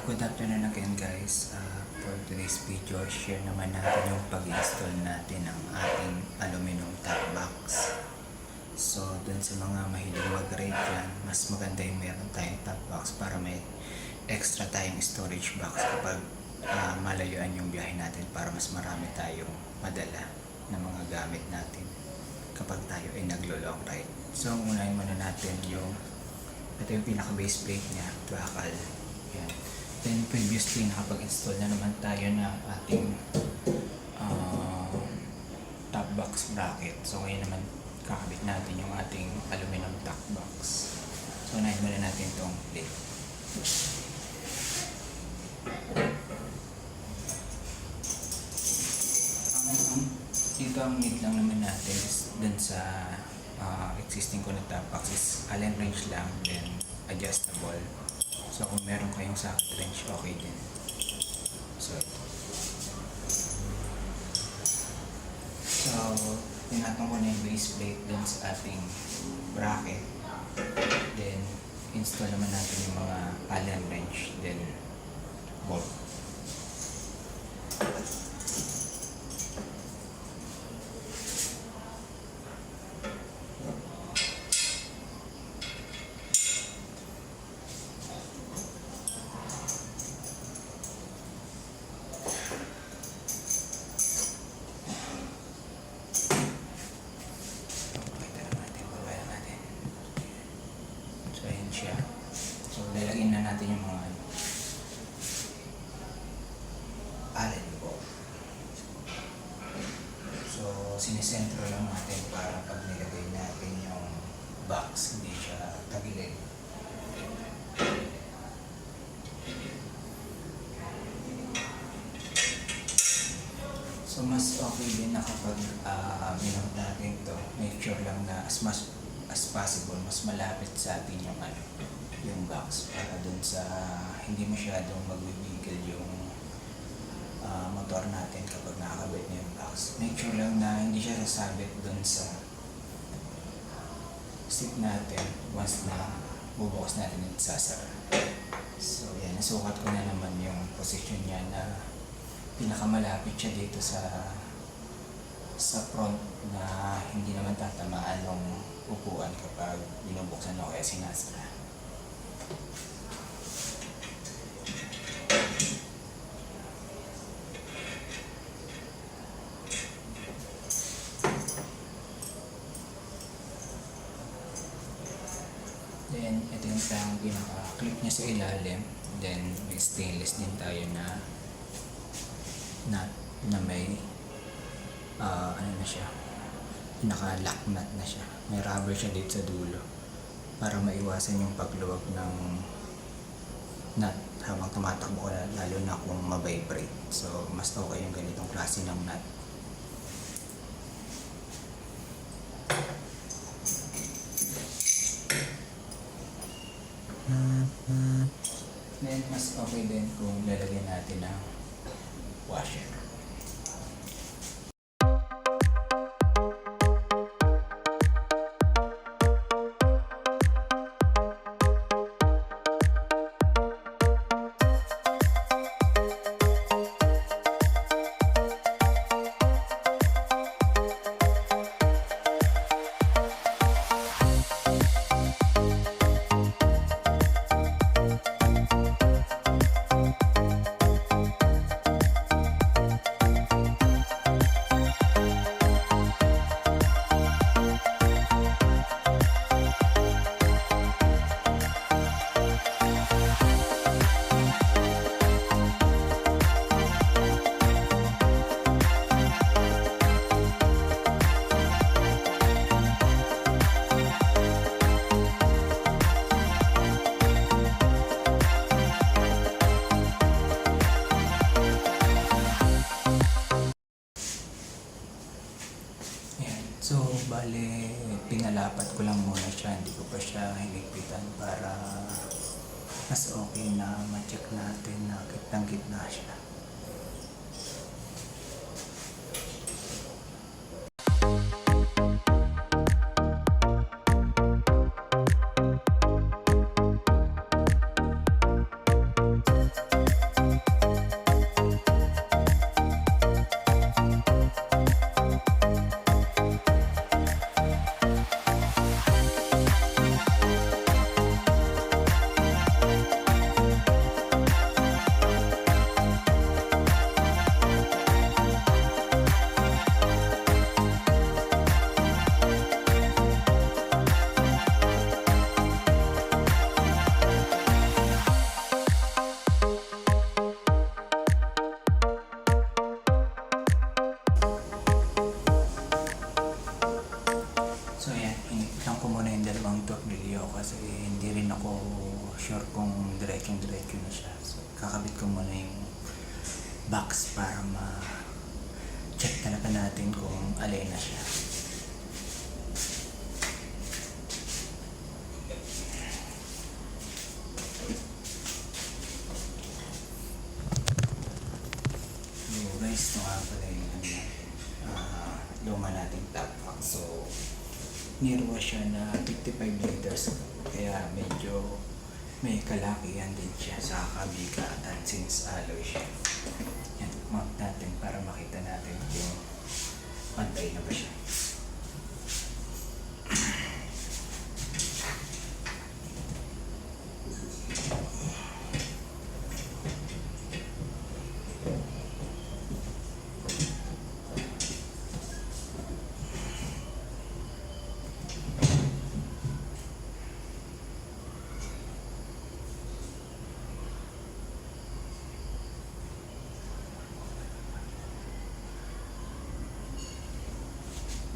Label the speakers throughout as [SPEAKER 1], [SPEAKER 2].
[SPEAKER 1] Good afternoon again guys. For today's video, share naman natin yung pag-install natin ng ating aluminum top box. So dun sa mga mahilig mag-rate yan, mas maganda yung meron tayong top box para may extra tayong storage box kapag malayuan yung biyahe natin, para mas marami tayong madala ng mga gamit natin kapag tayo ay naglo-long ride. So unahin muna natin ito yung pinaka-base plate niya, bakal. Yan. Then previously nakapag-install na naman tayo ng ating top box bracket. So ngayon naman kakabit natin yung ating aluminum top box. So unahin muna natin itong plate. Dito ang need lang naman natin is dun sa existing ko na top box is Allen wrench lang, then adjustable. So kung meron kayong socket wrench, okay din. So tinatong ko na yung base plate dun sa ating bracket. Then install naman natin yung mga Allen wrench, then bolt. Siya. So, lalagyan na natin yung mga allen bolt. So, sinisentro lang natin para pag nilagay natin yung box, hindi siya tagilid. So, mas okay din na kapag minount natin ito, make sure lang na as much as possible, mas malapit sa atin yung box, para dun sa hindi masyadong magbibigil yung motor natin kapag nakakabit na yung box. Make sure lang na hindi siya sasabit dun sa seat natin once na bubukas natin at sasara. So yan, nasukat ko na naman yung position niya na pinakamalapit siya dito sa front, na hindi naman tatamaan ng upuan kapag binubuksan o kaya sinasara. Then ito yung pinaka-clip niya sa ilalim. Then may stainless din tayo na nut na may ano na siya, naka-lock nut na siya. May rubber siya dito sa dulo para maiwasan yung pagluwag ng nut habang tumatakbo ka, lalo na kung ma-vibrate. So mas okay yung ganitong klase ng nut. Then mas okay din kung lalagyan natin ng washer. So, bale, pinalapat ko lang muna siya, hindi ko pa siya hinigpitan para mas okay na ma-check natin na kitang-kitna siya. siya. So, kakabit ko muna yung box para ma-check talaga natin kung alin na siya. So guys, ito nga pala yung luma nating top box. So, nirwa siya na 55 liters. Kaya medyo may kalakihan din siya sa kabigatan since alloy siya. Yan, mount natin para makita natin kung pantay na ba siya.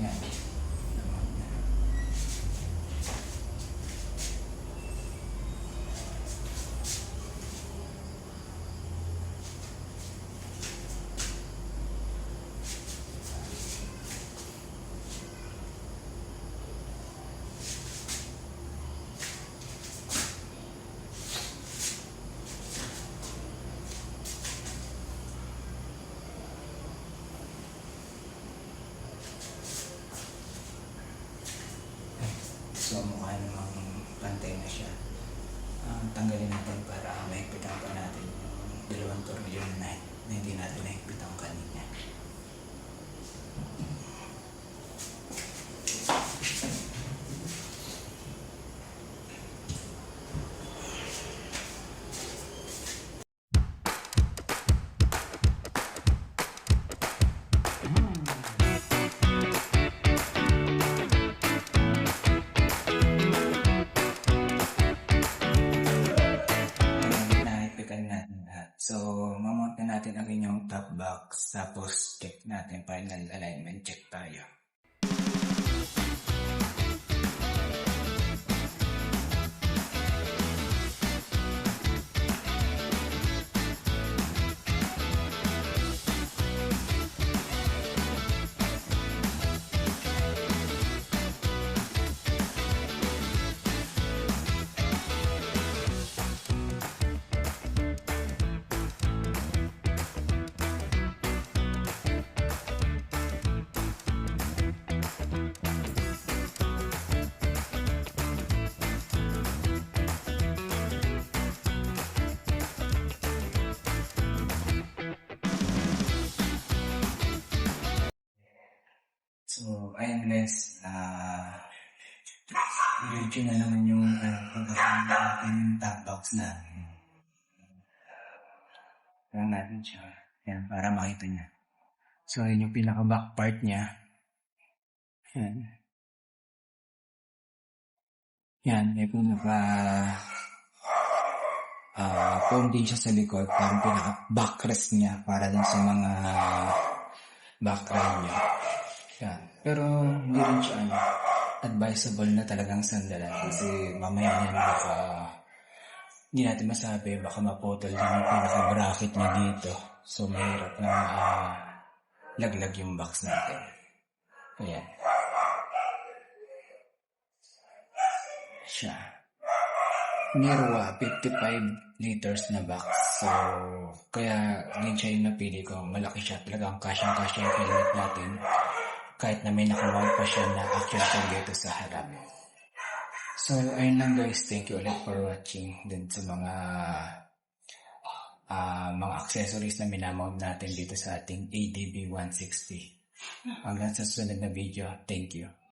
[SPEAKER 1] Yan. So mukha namang pantay na siya. Tanggalin natin para mahigpitan pa natin yung dalawang tornilyo na hindi natin nahigpitan kanina. So, mamount na natin ang inyong top box, tapos check natin, final alignment check tayo. So, ayun guys, review na naman yung pagkakamit natin yung top box na. Parang natin siya. Yan, para makita niya. So, ayun yung pinaka-back part niya. Yan. Yan, may foam din siya sa likod. Parang pinaka-backrest niya para din sa mga background niya. Yan. Pero hindi rin siya advisable na talagang sandalan kasi mamaya niyan baka hindi natin masabi, baka maputol din yung pinaka-bracket niya dito. So mahirap na laglag yung box natin. Ayan. Siya. Nirwa, 55 liters na box. So, kaya din siya yung napili ko. Malaki siya. Talagang kasyang-kasya yung helmet natin. Kahit na may nakamount pa siya na action cam dito sa harap. So, ayun lang guys. Thank you ulit for watching din sa mga accessories na minamount natin dito sa ating ADB 160. Hanggang sa susunod na video. Thank you.